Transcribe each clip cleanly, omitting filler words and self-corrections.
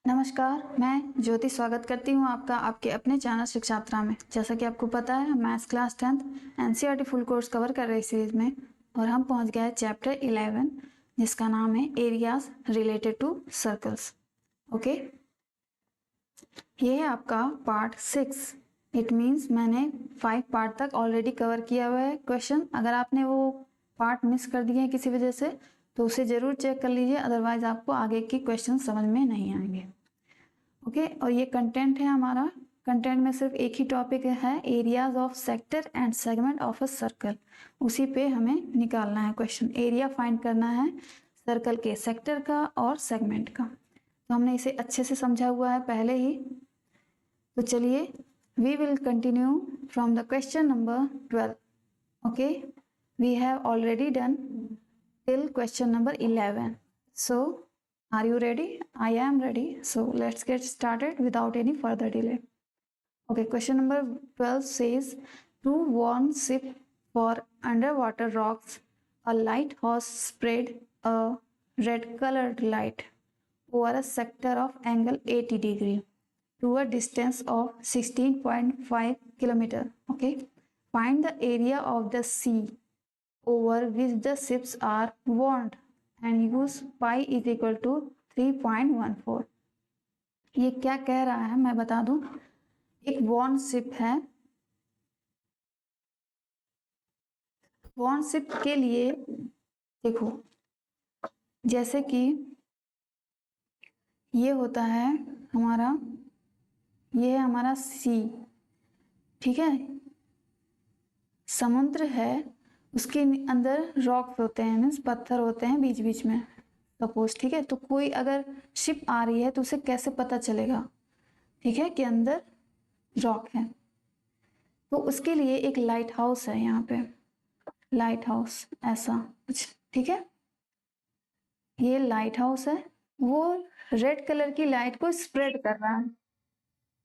नमस्कार, मैं ज्योति स्वागत करती हूँ आपका आपके अपने चैनल शिक्षात्रा में। जैसा कि आपको पता है, हम maths class 10th NCERT full course cover कर रहे हैं सीरीज में और हम पहुँच गए चैप्टर 11 जिसका नाम है areas related to circles. Okay, ये है आपका पार्ट 6। इट मीन्स मैंने 5 पार्ट तक ऑलरेडी कवर किया हुआ है क्वेश्चन। अगर आपने वो पार्ट मिस कर दिए हैं किसी वजह से तो उसे ज़रूर चेक कर लीजिए, अदरवाइज आपको आगे की क्वेश्चन समझ में नहीं आएंगे। ओके, और ये कंटेंट है हमारा। कंटेंट में सिर्फ एक ही टॉपिक है, areas of sector and segment of a circle. उसी पे हमें निकालना है क्वेश्चन, एरिया फाइंड करना है सर्कल के सेक्टर का और सेगमेंट का। तो हमने इसे अच्छे से समझा हुआ है पहले ही। तो चलिए, we will continue from the question number 12। Okay, we have already done till question number 11. So are you ready? I am ready. So let's get started without any further delay. Okay, question number 12 says, to warn ship for underwater rocks, a lighthouse spread a red colored light over a sector of angle 80 degree to a distance of 16.5 kilometer. Okay, find the area of the sea over which the ships are warned and use pi is equal to 3.14. ये क्या कह रहा है मैं बता दूं। एक Warne ship है, वॉर्न शिप के लिए देखो, जैसे कि ये होता है हमारा, ये है हमारा सी, ठीक है, समुद्र है, उसके अंदर रॉक्स होते हैं, मीन्स पत्थर होते हैं बीच बीच में सपोज, ठीक है। तो कोई अगर शिप आ रही है तो उसे कैसे पता चलेगा, ठीक है, कि अंदर रॉक है। तो उसके लिए एक लाइट हाउस है, यहाँ पे लाइट हाउस ऐसा कुछ, ठीक है। ये लाइट हाउस है, वो रेड कलर की लाइट को स्प्रेड कर रहा है,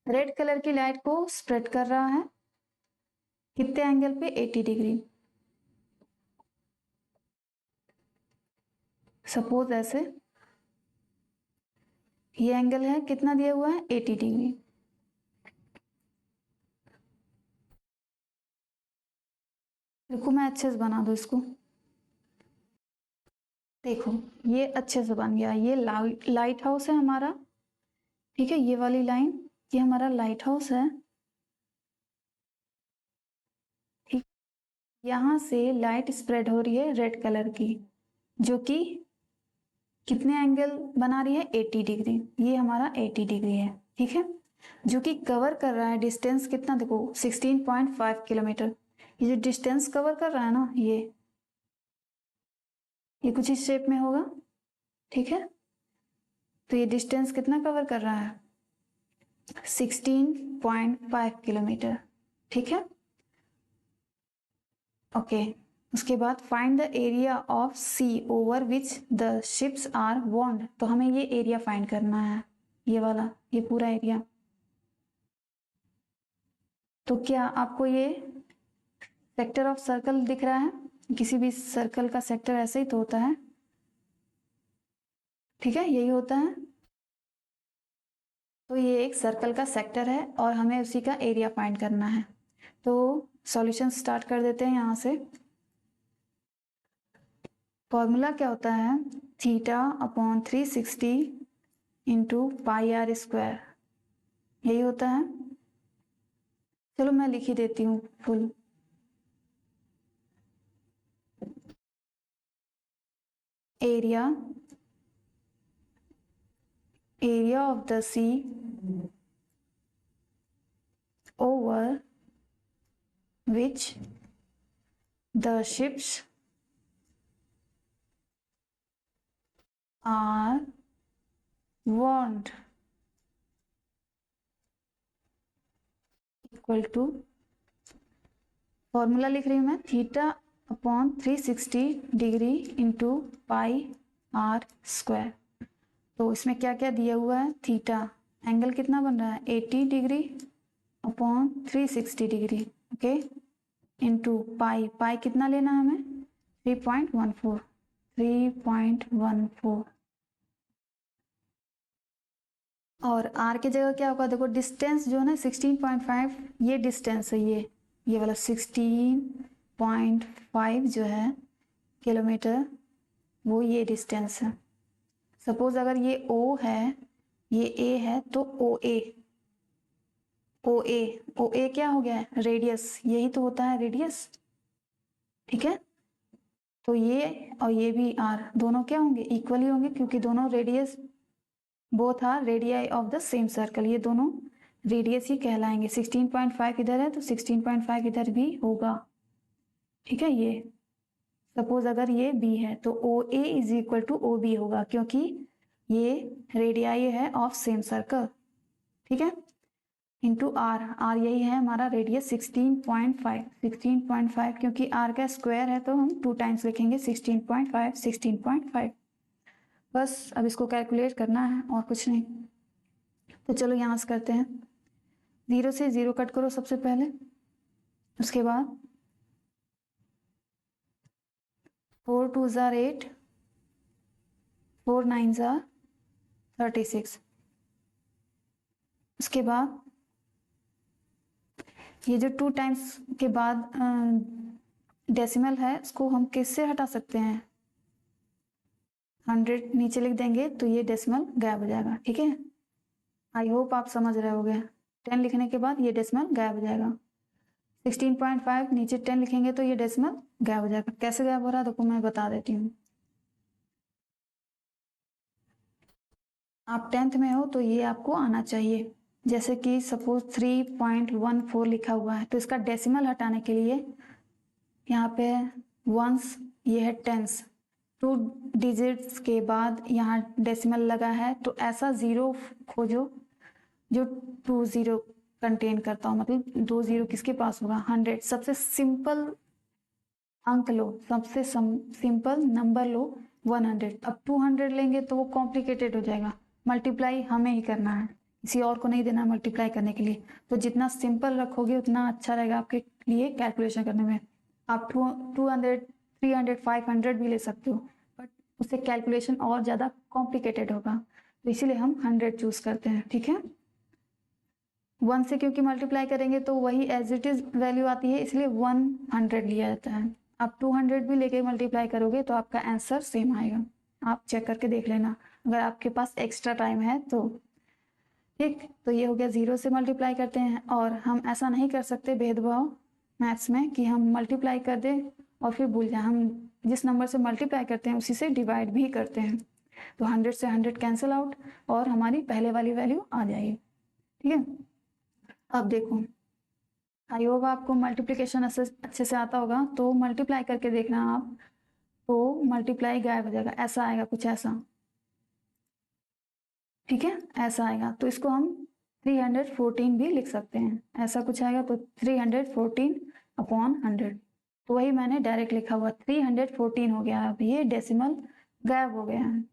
रेड कलर की लाइट को स्प्रेड कर रहा है कितने एंगल पे, 80 डिग्री। सपोज ऐसे ये एंगल है, कितना दिया हुआ है, 80 डिग्री। देखो मैं अच्छे से बना दूं इसको, देखो ये अच्छे से बन गया। ये लाइट हाउस है हमारा, ठीक है, ये वाली लाइन, ये हमारा लाइट हाउस है, ठीक। यहाँ से लाइट स्प्रेड हो रही है रेड कलर की, जो कि कितने एंगल बना रही है, 80 डिग्री। ये हमारा 80 डिग्री है, ठीक है, जो कि कवर कर रहा है डिस्टेंस कितना, देखो 16.5 किलोमीटर। ये जो डिस्टेंस कवर कर रहा है ना, ये कुछ इस शेप में होगा, ठीक है। तो ये डिस्टेंस कितना कवर कर रहा है, 16.5 किलोमीटर, ठीक है। ओके, उसके बाद find the area of sea over which the ships are warned. तो हमें ये एरिया फाइंड करना है, ये वाला, ये पूरा एरिया। तो क्या आपको ये सेक्टर ऑफ सर्कल दिख रहा है? किसी भी सर्कल का सेक्टर ऐसे ही तो होता है, ठीक है, यही होता है। तो ये एक सर्कल का सेक्टर है और हमें उसी का एरिया फाइंड करना है। तो सॉल्यूशन स्टार्ट कर देते हैं यहाँ से। फॉर्मूला क्या होता है, theta upon 360 into pi r square, यही होता है। चलो मैं लिख ही देती हूँ full. Area of the sea over which the ships are warned equal to, formula लिख रही हूँ मैं, theta upon 360 degree into pi r square. तो इसमें क्या क्या दिया हुआ है, थीटा एंगल कितना बन रहा है, 80 degree upon 360 degree, okay, into pi, pi कितना लेना है हमें, 3.14, 3.14, और आर की जगह क्या होगा, देखो डिस्टेंस जो है ना 16.5, ये डिस्टेंस है, ये वाला 16.5 जो है किलोमीटर, वो ये डिस्टेंस है। सपोज अगर ये ओ है, ये ए है, तो ओ ए क्या हो गया है, रेडियस, यही तो होता है रेडियस, ठीक है। तो ये और ये भी आर दोनों क्या होंगे, इक्वली होंगे, क्योंकि दोनों radius, both are radii of the same circle, ये दोनों रेडियस ही कहलाएंगे। 16.5 इधर है तो 16.5 इधर भी होगा, ठीक है। ये सपोज अगर ये बी है तो O A is equal to O B होगा, क्योंकि ये रेडियाई है ऑफ सेम सर्कल, ठीक है। इंटू आर, आर यही है हमारा रेडियस 16.5, क्योंकि आर का स्क्वायर है तो हम 2 टाइम्स लिखेंगे 16.5। बस अब इसको कैलकुलेट करना है और कुछ नहीं। तो चलो यहाँ से करते हैं, 0 से 0 कट करो सबसे पहले, उसके बाद 4 2 ज़ार 8, 4 9 ज़ार 36। उसके बाद ये जो 2 टाइम्स के बाद डेसिमल है, उसको हम किससे हटा सकते हैं, 100 नीचे लिख देंगे तो ये डेसिमल गायब हो जाएगा, ठीक है। आई होप आप समझ रहे होगे। 10 लिखने के बाद ये डेसिमल गायब हो जाएगा। 16.5 नीचे 10 लिखेंगे तो ये डेसिमल गायब हो जाएगा। कैसे गायब हो रहा है देखो मैं बता देती हूँ। आप 10th में हो तो ये आपको आना चाहिए। जैसे कि सपोज 3.14 लिखा हुआ है, तो इसका डेसिमल हटाने के लिए यहाँ पे वंस, ये है टेंस, 2 डिजिट्स के बाद यहाँ डेसिमल लगा है, तो ऐसा ज़ीरो खोजो जो 2 ज़ीरो कंटेन करता हो, मतलब 2 ज़ीरो किसके पास होगा, 100। सबसे सिंपल अंक लो, सबसे सिंपल नंबर लो 100। अब 200 लेंगे तो वो कॉम्प्लिकेटेड हो जाएगा, मल्टीप्लाई हमें ही करना है, किसी और को नहीं देना मल्टीप्लाई करने के लिए। तो जितना सिंपल रखोगे उतना अच्छा रहेगा आपके लिए कैलकुलेशन करने में। आप 200 300 500 भी ले सकते हो, बट उससे कैलकुलेशन और ज़्यादा कॉम्प्लिकेटेड होगा, तो इसीलिए हम 100 चूज़ करते हैं, ठीक है। 1 से क्योंकि मल्टीप्लाई करेंगे तो वही एज इट इज़ वैल्यू आती है, इसलिए 100 लिया जाता है। आप 200 भी लेके मल्टीप्लाई करोगे तो आपका आंसर सेम आएगा, आप चेक करके देख लेना अगर आपके पास एक्स्ट्रा टाइम है तो, ठीक। तो ये हो गया, 0 से मल्टीप्लाई करते हैं, और हम ऐसा नहीं कर सकते भेदभाव मैथ्स में कि हम मल्टीप्लाई कर दें और फिर भूल जाएं। हम जिस नंबर से मल्टीप्लाई करते हैं उसी से डिवाइड भी करते हैं, तो 100 से 100 कैंसिल आउट और हमारी पहले वाली वैल्यू आ जाएगी, ठीक है। अब देखो, आई होप आपको मल्टीप्लिकेशन अच्छे से आता होगा, तो मल्टीप्लाई करके देखना आप, तो मल्टीप्लाई गायब हो जाएगा, ऐसा आएगा कुछ ऐसा, ठीक है, ऐसा आएगा। तो इसको हम 314 भी लिख सकते हैं, ऐसा कुछ आएगा, तो 314/100, तो वही मैंने डायरेक्ट लिखा हुआ 314 हो गया। अब ये डेसिमल गायब हो गया है,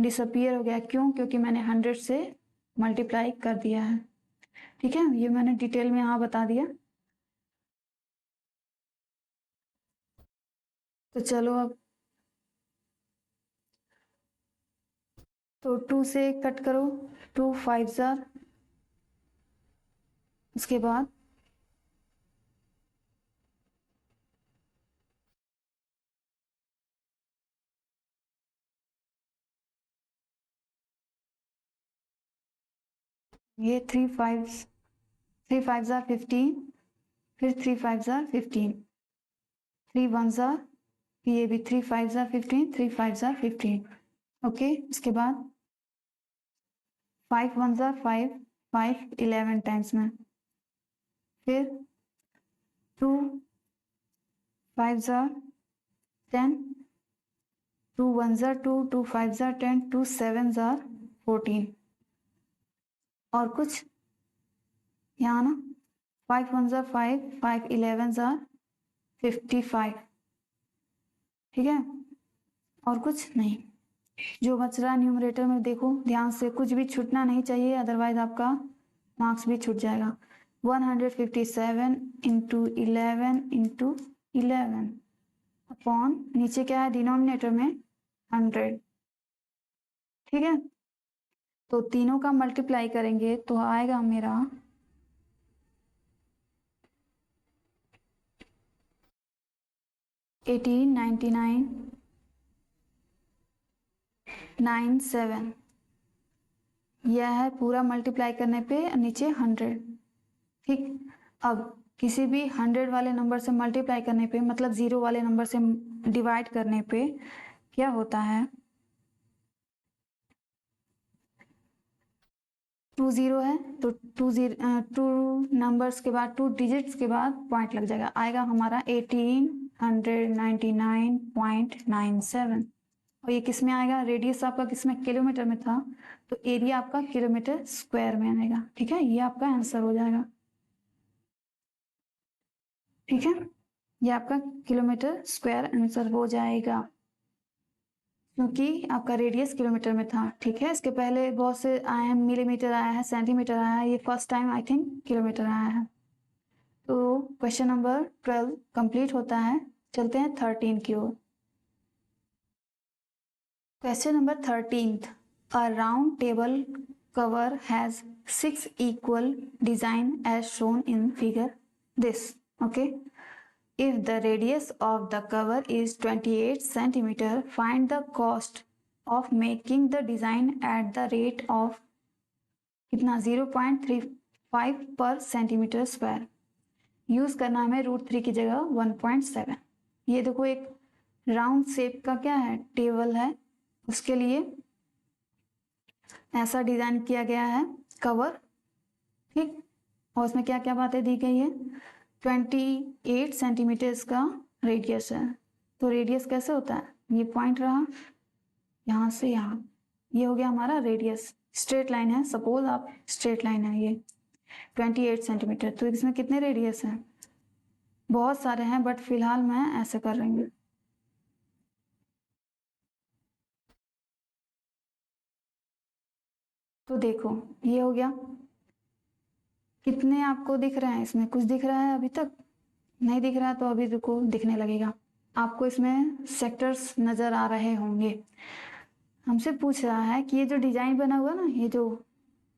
डिसअपियर हो गया, क्यों, क्योंकि मैंने 100 से मल्टीप्लाई कर दिया है, ठीक है। ये मैंने डिटेल में यहाँ बता दिया। तो चलो अब, तो 2 से कट करो, 2 5 ज़ार, उसके बाद ये 3 5 ज़ार 15, फिर 3 5 ज़ार 15, 3 1 ज़ार, ये भी 3 5 ज़ार 15, 3 5 ज़ार 15, ओके। उसके बाद 5 1 ज़ार 5, 5 11 टाइम्स में, फिर 2 5 ज़ार 10, 2 1 ज़ार 2, 2 5 ज़ार 10, 2 7 ज़ार 14, और कुछ यहाँ ना, 5 1 ज़ार 5, 5 11 ज़ार 55, ठीक है, और कुछ नहीं। जो बच रहा है न्यूमरेटर में देखो ध्यान से, कुछ भी छूटना नहीं चाहिए, अदरवाइज आपका मार्क्स भी छूट जाएगा। 157 इंटू 11 अपॉन, नीचे क्या है डिनोमिनेटर में 100, ठीक है। तो तीनों का मल्टीप्लाई करेंगे तो आएगा मेरा 1899.97 यह है पूरा मल्टीप्लाई करने पे नीचे 100। ठीक, अब किसी भी 100 वाले नंबर से मल्टीप्लाई करने पे मतलब 0 वाले नंबर से डिवाइड करने पे क्या होता है, 20 है तो 2 नंबर्स के बाद 2 डिजिट्स के बाद पॉइंट लग जाएगा, आएगा हमारा 1899.97। और ये किस में आएगा, रेडियस आपका किस में, किलोमीटर में था, तो एरिया आपका किलोमीटर स्क्वायर में आएगा। ठीक है, ये आपका आंसर हो जाएगा। ठीक है, ये आपका किलोमीटर स्क्वायर आंसर हो जाएगा क्योंकि आपका रेडियस किलोमीटर में था। ठीक है, इसके पहले बहुत से आए हैं, मिलीमीटर आया है, सेंटीमीटर आया है, ये first time I think kilometre आया है। तो क्वेश्चन नंबर 12 कंप्लीट होता है। चलते हैं 13 की ओर। Question number 13, a round table cover has 6 equal design as shown in figure this. Okay, if the radius of the cover is 28 centimeter, find the cost of making the design at the rate of कितना 0.35 पर centimetre square. Use करना हमें √3 की जगह 1.7। ये देखो एक round shape का क्या है, टेबल है, उसके लिए ऐसा डिजाइन किया गया है कवर। ठीक, और उसमें क्या क्या बातें दी गई है, 28 सेंटीमीटर्स का रेडियस है। तो रेडियस कैसे होता है, ये पॉइंट रहा यहाँ से यहाँ, ये हो गया हमारा रेडियस। स्ट्रेट लाइन है, सपोज आप स्ट्रेट लाइन है ये 28 सेंटीमीटर, तो इसमें कितने रेडियस हैं, बहुत सारे हैं, बट फिलहाल मैं ऐसे कर रही हूँ। तो देखो ये हो गया, कितने आपको दिख रहे हैं, इसमें कुछ दिख रहा है, अभी तक नहीं दिख रहा है, तो अभी देखो दिखने लगेगा आपको। इसमें सेक्टर्स नजर आ रहे होंगे। हमसे पूछ रहा है कि ये जो डिजाइन बना हुआ ना, ये जो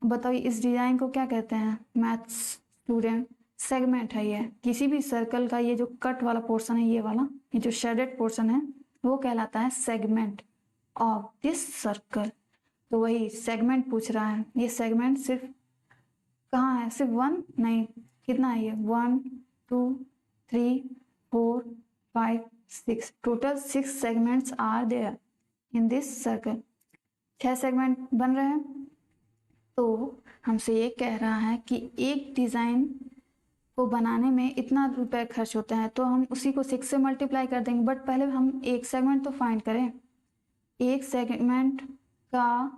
बताओ इस डिजाइन को क्या कहते हैं मैथ्स स्टूडेंट, सेगमेंट है ये। किसी भी सर्कल का ये जो कट वाला पोर्शन है, ये वाला, ये जो शेडेड पोर्शन है, वो कहलाता है सेगमेंट ऑफ दिस सर्कल। तो वही सेगमेंट पूछ रहा है। ये सेगमेंट सिर्फ कहाँ है, सिर्फ 1 नहीं, कितना है ये, 1 2 3 4 5 6, total 6 segments are there in this circle. 6 segment बन रहे हैं। तो हमसे ये कह रहा है कि एक डिज़ाइन को बनाने में इतना रुपए खर्च होता है, तो हम उसी को 6 से मल्टीप्लाई कर देंगे। बट पहले हम एक सेगमेंट तो फाइंड करें, एक सेगमेंट का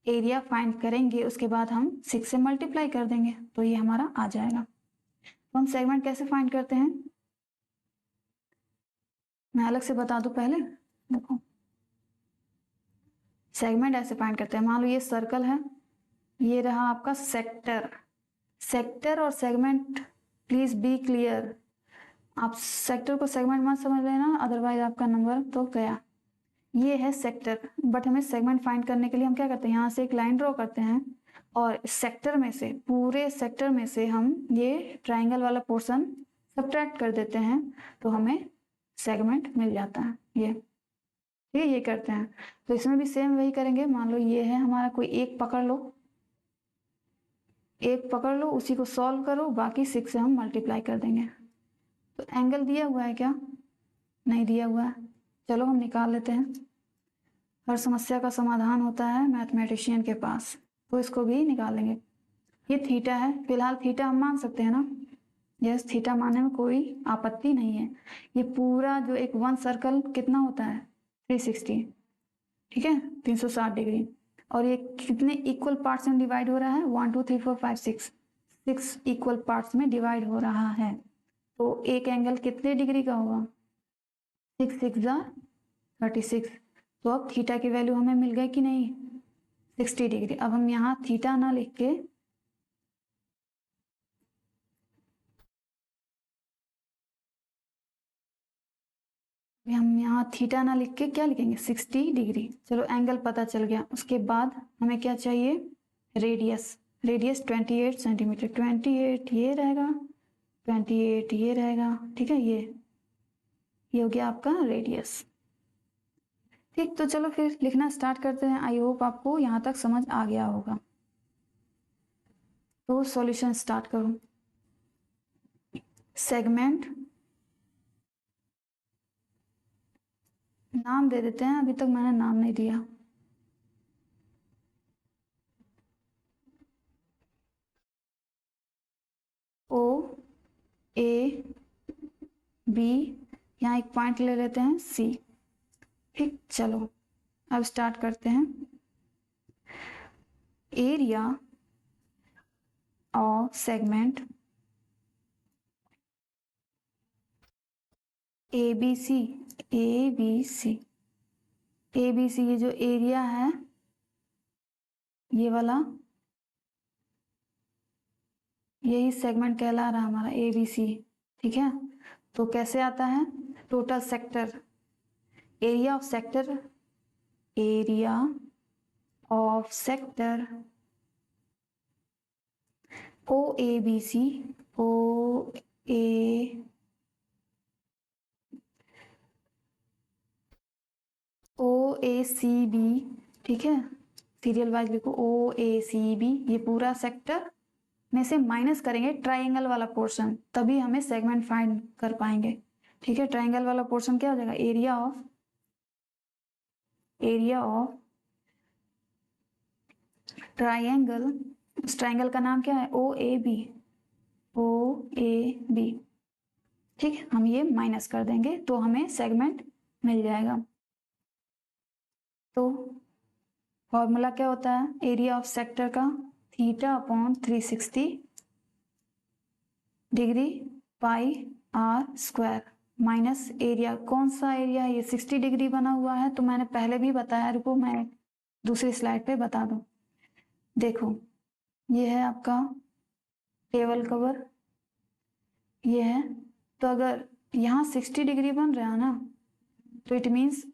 एरिया फाइंड करेंगे, उसके बाद हम 6 से मल्टीप्लाई कर देंगे, तो ये हमारा आ जाएगा। तो हम सेगमेंट कैसे फाइंड करते हैं, मैं अलग से बता दूं पहले। देखो सेगमेंट ऐसे फाइंड करते हैं, मान लो ये सर्कल है, ये रहा आपका सेक्टर। सेक्टर और सेगमेंट प्लीज बी क्लियर, आप सेक्टर को सेगमेंट मत समझ लेना, अदरवाइज आपका नंबर तो गया। ये है सेक्टर, बट हमें सेगमेंट फाइंड करने के लिए हम क्या करते हैं, यहाँ से एक लाइन ड्रॉ करते हैं और सेक्टर में से, पूरे सेक्टर में से हम ये ट्राइंगल वाला पोर्शन सब्ट्रैक्ट कर देते हैं, तो हमें सेगमेंट मिल जाता है। ये ठीक है, ये करते हैं। तो इसमें भी सेम वही करेंगे। मान लो ये है हमारा, कोई एक पकड़ लो, एक पकड़ लो, उसी को सॉल्व करो, बाकी 6 से हम मल्टीप्लाई कर देंगे। तो एंगल दिया हुआ है क्या, नहीं दिया हुआ है, चलो हम निकाल लेते हैं। हर समस्या का समाधान होता है मैथमेटिशियन के पास, तो इसको भी निकाल लेंगे। ये थीटा है, फिलहाल थीटा हम मान सकते हैं ना, यस थीटा मानने में कोई आपत्ति नहीं है। ये पूरा जो एक 1 सर्कल कितना होता है 360, ठीक है 360 डिग्री, और ये कितने इक्वल पार्ट्स में डिवाइड हो रहा है, 1 2 3 4 5 6 इक्वल पार्ट्स में डिवाइड हो रहा है। तो एक एंगल कितने डिग्री का होगा, 6 6 36। तो अब थीटा की वैल्यू हमें मिल गई कि नहीं, 60 डिग्री। अब हम यहाँ थीटा ना लिख के थीटा ना लिख के क्या लिखेंगे, 60 डिग्री। चलो एंगल पता चल गया। उसके बाद हमें क्या चाहिए, रेडियस, रेडियस 28 सेंटीमीटर, 28 ये रहेगा, 28 ये रहेगा, ठीक है। ये हो गया आपका रेडियस। ठीक, तो चलो फिर लिखना स्टार्ट करते हैं। आई होप आपको यहाँ तक समझ आ गया होगा। तो सॉल्यूशन स्टार्ट करो। सेगमेंट, नाम दे देते हैं, अभी तक मैंने नाम नहीं दिया। ओ ए बी, यहाँ एक पॉइंट ले लेते हैं सी। ठीक, चलो अब स्टार्ट करते हैं। Area of segment A B C, A B C, A B C, ये जो एरिया है ये वाला, यही सेगमेंट कहला रहा हमारा ए बी सी। ठीक है, तो कैसे आता है? Total sector, area of sector, area of sector O A B C, O A C B, ठीक है, सीरियल वाइज लिखो ओ ए सी बी। ये पूरा सेक्टर में से माइनस करेंगे ट्राइंगल वाला पोर्शन, तभी हमें सेगमेंट फाइंड कर पाएंगे। ठीक है, ट्राइंगल वाला पोर्शन क्या हो जाएगा? एरिया ऑफ ट्राइंगल, उस ट्राइंगल का नाम क्या है? O A B, O A B. ठीक, हम ये माइनस कर देंगे तो हमें सेगमेंट मिल जाएगा। तो फॉर्मूला क्या होता है एरिया ऑफ सेक्टर का? Theta upon 360 degree pi r square minus area. कौन सा एरिया है? ये 60 डिग्री बना हुआ है, तो मैंने पहले भी बताया, रुको मैं दूसरी स्लाइड पे बता दूं। देखो, ये है आपका टेबल कवर, ये है, तो अगर यहाँ 60 डिग्री बन रहा है ना, तो इट मीन्स,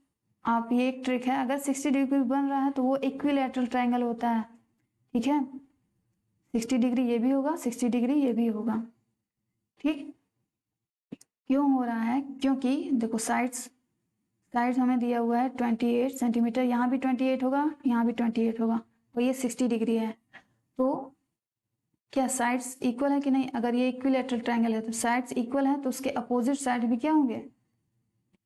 आप ये एक ट्रिक है, अगर 60 डिग्री बन रहा है तो वो इक्विलैटरल ट्रायंगल होता है। ठीक है, 60 डिग्री ये भी होगा, 60 डिग्री ये भी होगा। ठीक, क्यों हो रहा है? क्योंकि देखो साइड्स हमें दिया हुआ है 28 सेंटीमीटर, यहाँ भी 28 होगा, यहाँ भी 28 होगा, और ये 60 डिग्री है। तो क्या साइड्स इक्वल है कि नहीं? अगर ये इक्विलैटरल ट्रायंगल है तो साइड्स इक्वल है, तो उसके अपोजिट साइड भी क्या होंगे?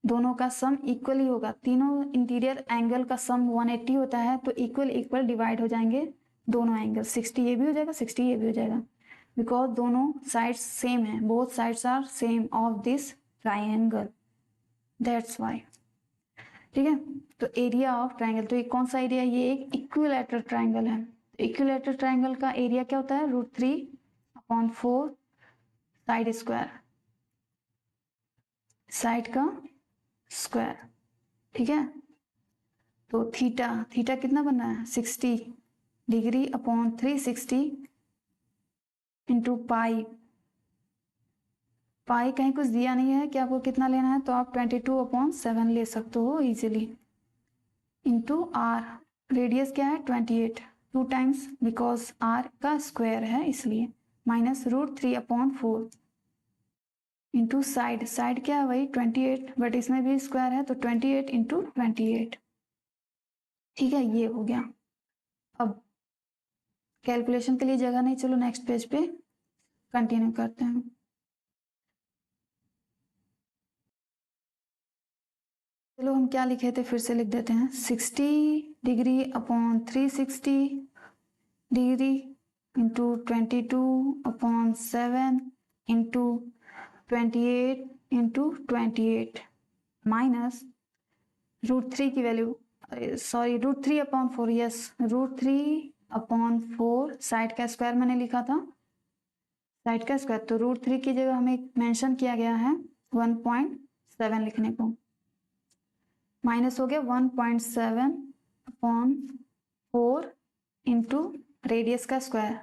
दोनों का सम इक्वल ही होगा। तीनों इंटीरियर एंगल का सम 180 होता है, तो इक्वल डिवाइड हो जाएंगे दोनों एंगल। 60 ये भी हो जाएगा, 60 ये भी हो जाएगा, बिकॉज दोनों साइड्स सेम है, both sides are same of this triangle, that's why. ठीक है, तो एरिया ऑफ ट्राइंगल, तो ये कौन सा एरिया है? ये एक इक्विलैटरल ट्राइंगल है। इक्विलैटरल ट्राइंगल का एरिया क्या होता है? √3/4 साइड स्क्वायर, साइड का स्क्वायर। ठीक है, तो थीटा कितना बना है? 60 डिग्री अपॉन 360 इंटू पाई कहीं कुछ दिया नहीं है कि आपको कितना लेना है, तो आप 22/7 ले सकते हो इजीली, इंटू आर। रेडियस क्या है? 28, 2 टाइम्स, बिकॉज आर का स्क्वायर है इसलिए, माइनस √3/4 इंटू साइड क्या है? वही 28, बट इसमें भी स्क्वायर है, तो 28 इंटू 28। ठीक है, ये हो गया। अब कैलकुलेशन के लिए जगह नहीं, चलो नेक्स्ट पेज पे कंटिन्यू करते हैं। चलो हम क्या लिखे थे फिर से लिख देते हैं। 60 degree upon 360 degree into 22/7 into 28 into 28 minus √3 की वैल्यू, सॉरी √3/4, यस √3/4, साइड का स्क्वायर मैंने लिखा था, साइड का स्क्वायर, तो √3 की जगह हमें मेंशन किया गया है 1.7 लिखने को, माइनस हो गया 1.7/4 इंटू रेडियस का स्क्वायर,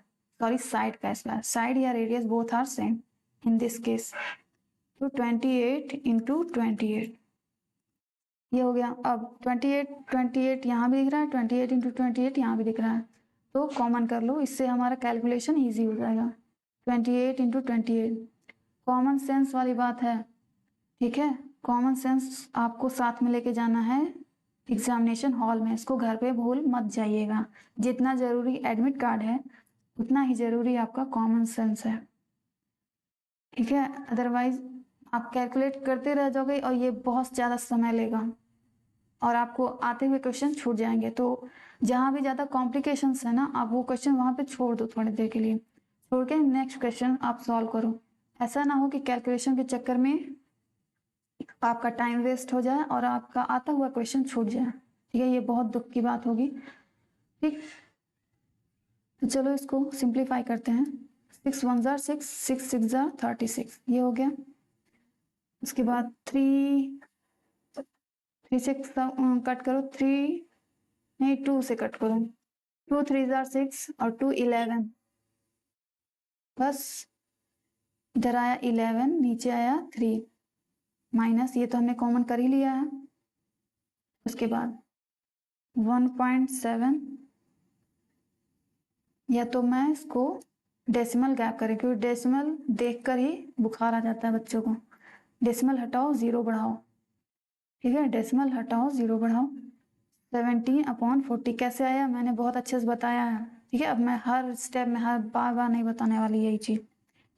सॉरी साइड का स्क्वायर, साइड या radius both are same in this case, तो 28 इंटू 28 ये हो गया। अब 28 यहाँ भी दिख रहा है, 28 इंटू 28 यहाँ भी दिख रहा है, तो कॉमन कर लो, इससे हमारा कैलकुलेशन ईजी हो जाएगा। 28 इंटू 28 कॉमन सेंस वाली बात है, ठीक है। कॉमन सेंस आपको साथ में लेके जाना है एग्जामिनेशन हॉल में, इसको घर पे भूल मत जाइएगा। जितना ज़रूरी एडमिट कार्ड है उतना ही ज़रूरी आपका कॉमन सेंस है, ठीक है। अदरवाइज आप कैलकुलेट करते रह जाओगे और ये बहुत ज़्यादा समय लेगा और आपको आते हुए क्वेश्चन छूट जाएंगे। तो जहाँ भी ज़्यादा कॉम्प्लिकेशंस है ना, आप वो क्वेश्चन वहाँ पे छोड़ दो, थोड़ी देर के लिए छोड़ के नेक्स्ट क्वेश्चन आप सॉल्व करो। ऐसा ना हो कि कैलकुलेशन के चक्कर में आपका टाइम वेस्ट हो जाए और आपका आता हुआ क्वेश्चन छूट जाए, ठीक है। ये बहुत दुख की बात होगी, ठीक। तो चलो इसको सिंप्लीफाई करते हैं। 6 1 जार 6, 6 6 जार 36, ये हो गया। उसके बाद 3 से कट करो, 3 नहीं 2 से कट करो, 2 3 जार 6 और 2 11, बस इधर आया 11, नीचे आया 3 माइनस, ये तो हमने कॉमन कर ही लिया है। उसके बाद 1.7, या तो मैं इसको डेसिमल गैप करें, क्योंकि डेसिमल देखकर ही बुखार आ जाता है बच्चों को। डेसिमल हटाओ, जीरो बढ़ाओ, ठीक है। डेसिमल हटाओ, जीरो बढ़ाओ। 17/40 कैसे आया, मैंने बहुत अच्छे से बताया है, ठीक है। अब मैं हर स्टेप में हर बार बार नहीं बताने वाली यही चीज़।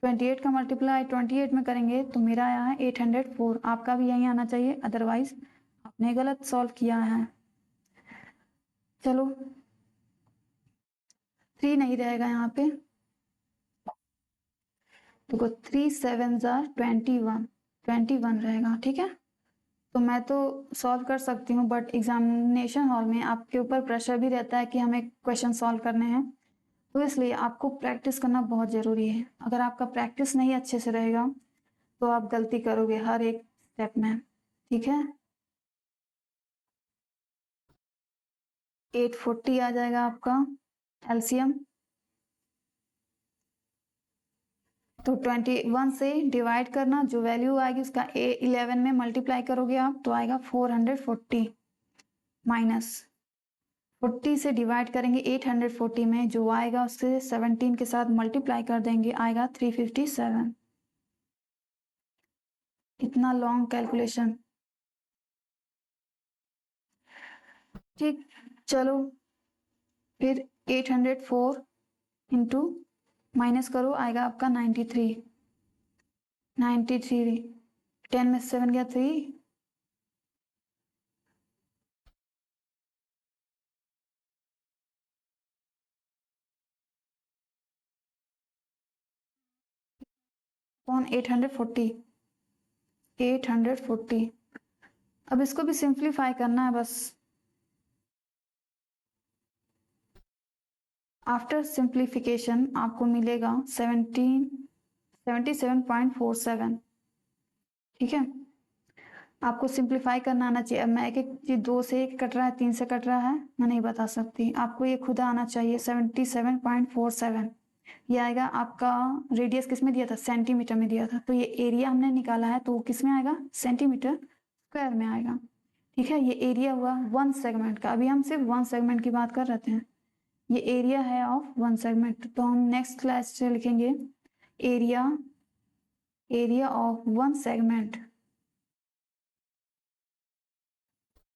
28 का मल्टीप्लाई 28 में करेंगे तो मेरा आया है 804, आपका भी यही आना चाहिए, अदरवाइज आपने गलत सॉल्व किया है। चलो 3 नहीं रहेगा यहाँ पे, देखो 3 7 जार 21 रहेगा, ठीक है। तो मैं तो सॉल्व कर सकती हूँ, बट एग्जामिनेशन हॉल में आपके ऊपर प्रेशर भी रहता है कि हमें क्वेश्चन सॉल्व करने हैं, तो इसलिए आपको प्रैक्टिस करना बहुत ज़रूरी है। अगर आपका प्रैक्टिस नहीं अच्छे से रहेगा तो आप गलती करोगे हर एक स्टेप में, ठीक है। 840 आ जाएगा आपका एलसीएम। तो 21 से डिवाइड करना, जो वैल्यू आएगी उसका 11 में मल्टीप्लाई करोगे आप तो आएगा 440, माइनस 40 से डिवाइड करेंगे 840 में, जो आएगा उससे 17 के साथ मल्टीप्लाई कर देंगे, आएगा 357। इतना लॉन्ग कैलकुलेशन, ठीक। चलो फिर 804 इंटू माइनस करो, आएगा आपका 93। 10 में 7 गया 3, कौन 840। अब इसको भी सिंप्लीफाई करना है बस। आफ्टर सिंप्लीफिकेशन आपको मिलेगा 77.47, ठीक है। आपको सिंप्लीफाई करना आना चाहिए। अब मैं एक एक चीज 2 से 1 कट रहा है, 3 से कट रहा है, मैं नहीं बता सकती, आपको ये खुद आना चाहिए। 77.47 ये आएगा आपका। रेडियस किस में दिया था, सेंटीमीटर में दिया था, तो ये एरिया हमने निकाला है तो किस में आएगा, सेंटीमीटर स्क्वायर में आएगा, ठीक है। ये एरिया हुआ 1 सेगमेंट का, अभी हम सिर्फ 1 सेगमेंट की बात कर रहे हैं। ये एरिया है ऑफ 1 सेगमेंट, तो हम नेक्स्ट क्लास से लिखेंगे एरिया ऑफ 1 सेगमेंट।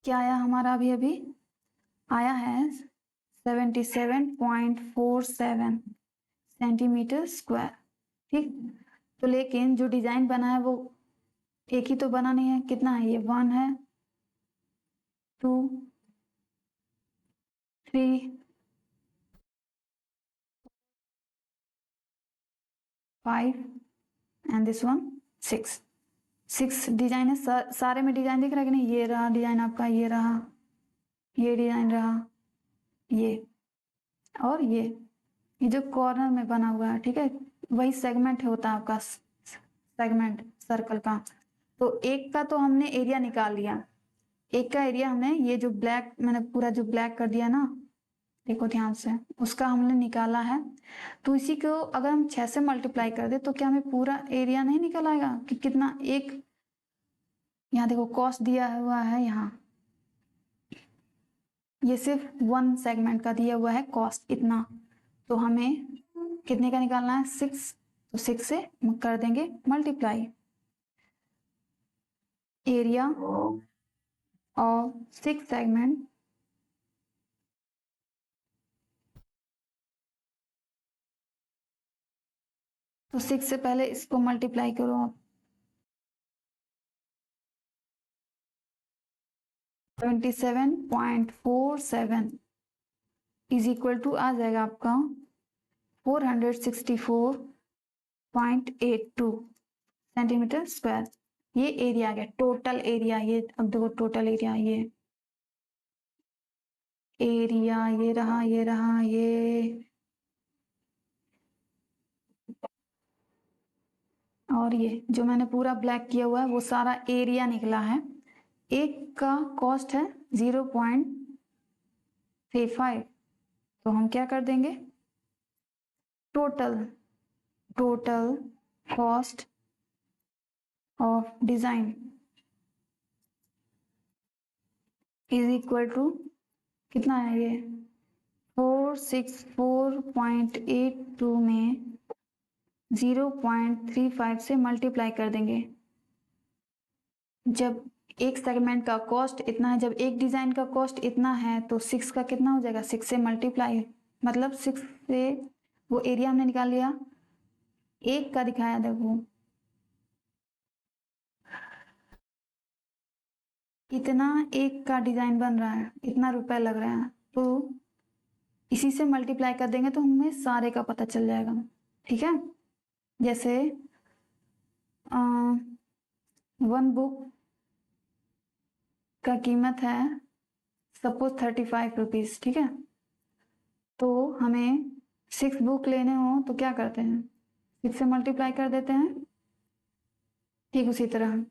क्या आया हमारा, अभी अभी आया है 77.47 सेंटीमीटर स्क्वायर, ठीक। तो लेकिन जो डिजाइन बना है वो एक ही तो बना नहीं है, कितना है, ये 1 है, 2 3 5 एंड दिस वन 6 डिजाइन है। सारे में डिजाइन दिख रहा है कि नहीं, ये रहा डिजाइन आपका, ये रहा, ये डिजाइन रहा, ये और ये जो कॉर्नर में बना हुआ है, ठीक है, वही सेगमेंट होता है आपका, सेगमेंट सर्कल का। तो एक का तो हमने एरिया निकाल लिया, एक का एरिया हमने, ये जो ब्लैक मैंने पूरा जो ब्लैक कर दिया ना, देखो ध्यान से, उसका हमने निकाला है। तो इसी को अगर हम 6 से मल्टीप्लाई कर दे तो क्या हमें पूरा एरिया नहीं निकल आएगा कि कितना, एक यहाँ देखो कॉस्ट दिया हुआ है यहाँ, ये सिर्फ वन सेगमेंट का दिया हुआ है कॉस्ट इतना, तो हमें कितने का निकालना है 6, तो 6 से कर देंगे मल्टीप्लाई। एरिया ऑफ 6 सेगमेंट तो 6 से पहले इसको मल्टीप्लाई करो आप, 27.47 इज इक्वल टू आ जाएगा आपका 464.82 सेंटीमीटर स्क्वायर। ये एरिया आ गया, टोटल एरिया। ये अब देखो टोटल एरिया, ये एरिया ये रहा, ये रहा, ये और ये जो मैंने पूरा ब्लैक किया हुआ है वो सारा एरिया निकला है। एक का कॉस्ट है 0.35, तो हम क्या कर देंगे, total cost of design is equal to कितना है ये 464.82 में 0.35 से मल्टीप्लाई कर देंगे। जब एक सेगमेंट का कॉस्ट इतना है, जब एक डिजाइन का कॉस्ट इतना है, तो 6 का कितना हो जाएगा, 6 से मल्टीप्लाई, मतलब 6 से वो एरिया हमने निकाल लिया। एक का दिखाया देखो, इतना एक का डिजाइन बन रहा है, इतना रुपए लग रहा है, तो इसी से मल्टीप्लाई कर देंगे तो हमें सारे का पता चल जाएगा। ठीक है, जैसे वन बुक का कीमत है सपोज 35 रुपीज। ठीक है, तो हमें 6 बुक लेने हो तो क्या करते हैं, 6 से मल्टीप्लाई कर देते हैं। ठीक उसी तरह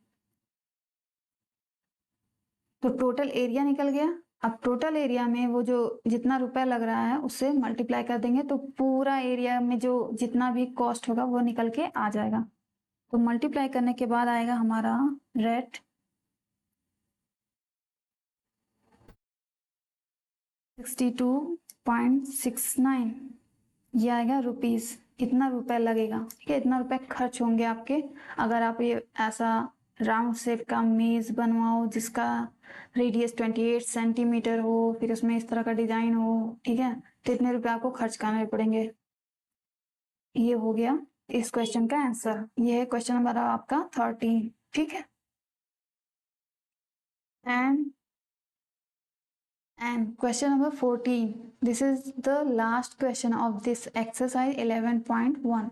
तो टोटल एरिया निकल गया। अब टोटल एरिया में वो जो जितना रुपया लग रहा है उससे मल्टीप्लाई कर देंगे तो पूरा एरिया में जो जितना भी कॉस्ट होगा वो निकल के आ जाएगा। तो मल्टीप्लाई करने के बाद आएगा हमारा रेट 62.69, ये आएगा रुपीज। इतना रुपया लगेगा, ठीक है, इतना रुपया खर्च होंगे आपके अगर आप ये ऐसा राउंड शेप का मेज बनवाओ जिसका रेडियस 28 सेंटीमीटर हो, फिर उसमें इस तरह का डिजाइन हो। ठीक है, तो इतने रुपए आपको खर्च करने पड़ेंगे। ये हो गया इस क्वेश्चन का आंसर। ये है क्वेश्चन नंबर आपका 13। ठीक है, and question number 14, this is the last question of this exercise 11.1.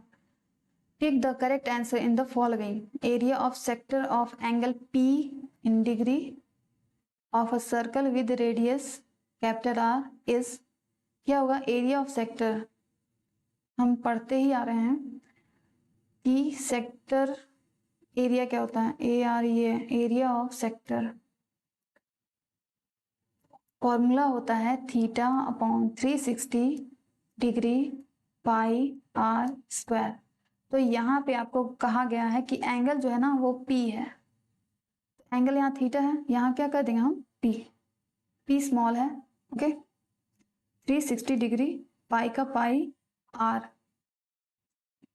Pick the correct answer in the following. Area of sector of angle P in degree of a circle with radius capital R is, क्या होगा, area of sector. हम पढ़ते ही आ रहे हैं कि sector area क्या होता है, एरिया ऑफ सेक्टर फॉर्मूला होता है theta upon 360 degree pi r square. तो यहाँ पे आपको कहा गया है कि एंगल जो है ना वो P है, एंगल यहाँ थीटा है, यहाँ क्या कर देंगे हम P स्मॉल है। ओके, 360 डिग्री पाई का पाई आर,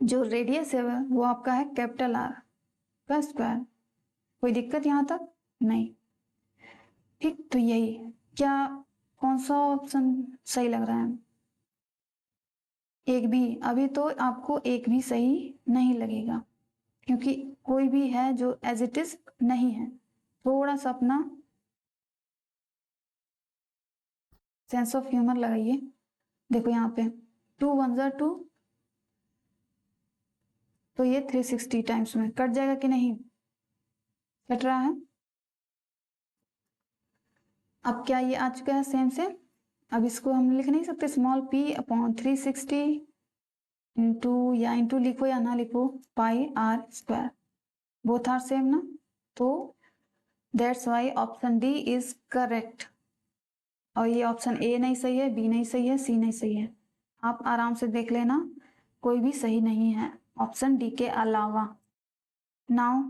जो रेडियस है वो आपका है कैपिटल आर का स्क्वायर। कोई दिक्कत यहाँ तक नहीं। ठीक, तो यही क्या, कौन सा ऑप्शन सही लग रहा है, एक भी। अभी तो आपको एक भी सही नहीं लगेगा क्योंकि कोई भी है जो एज इट इज नहीं है। थोड़ा सा अपना सेंस ऑफ ह्यूमर लगाइए। देखो यहाँ पे 2 1 जा 2, तो ये 360 टाइम्स में कट जाएगा कि नहीं, कट रहा है। अब क्या ये आ चुका है सेम से, अब इसको हम लिख नहीं सकते स्मॉल p अपॉन 360 इंटू, या इंटू लिखो या ना लिखो, pi r square, both are same ना, तो that's why option D is correct. और ये ऑप्शन ए नहीं सही है, बी नहीं सही है, सी नहीं सही है। आप आराम से देख लेना, कोई भी सही नहीं है ऑप्शन डी के अलावा। Now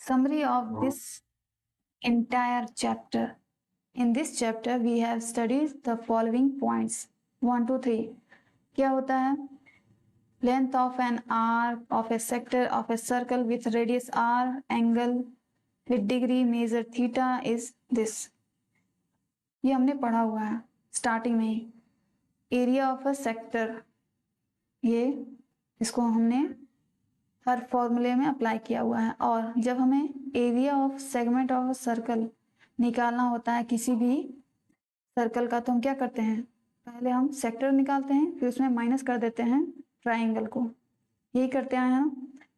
summary of this entire chapter. In this chapter, we have studied the following points. 1, 2, 3. क्या होता है? Length of an arc of a sector of a circle with radius r, angle with degree measure theta is this. ये हमने पढ़ा हुआ है starting में ही. Area of a sector, ये इसको हमने हर फॉर्मूले में अप्लाई किया हुआ है. और जब हमें area of segment of circle निकालना होता है किसी भी सर्कल का, तो हम क्या करते हैं? पहले हम सेक्टर निकालते हैं, फिर उसमें माइनस कर देते हैं ट्राइंगल को. यही करते आए हम.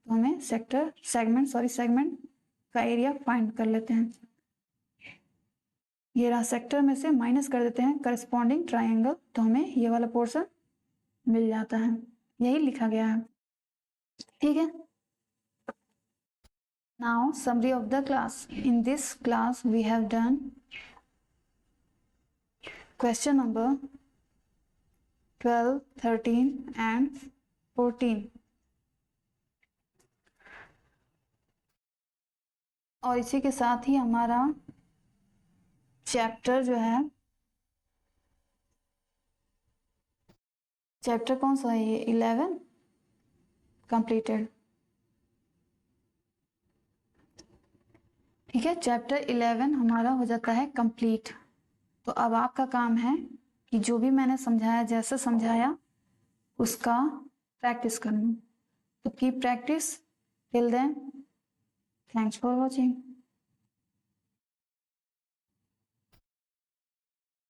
तो हमें सेगमेंट का एरिया फाइंड कर लेते हैं. ये रहा सेक्टर में से माइनस कर देते हैं करस्पॉन्डिंग ट्राइंगल, तो हमें ये वाला पोर्शन मिल जाता है. यही लिखा गया है. ठीक है. Now summary of the class. In this class we have done question number 12, 13 and 14. और इसी के साथ ही हमारा चैप्टर जो है, चैप्टर कौन सा है ये? 11 कंप्लीटेड. ठीक है. चैप्टर 11 हमारा हो जाता है कंप्लीट. तो अब आपका काम है कि जो भी मैंने समझाया, जैसे समझाया उसका प्रैक्टिस करना. तो keep practice. Till then, thanks for watching.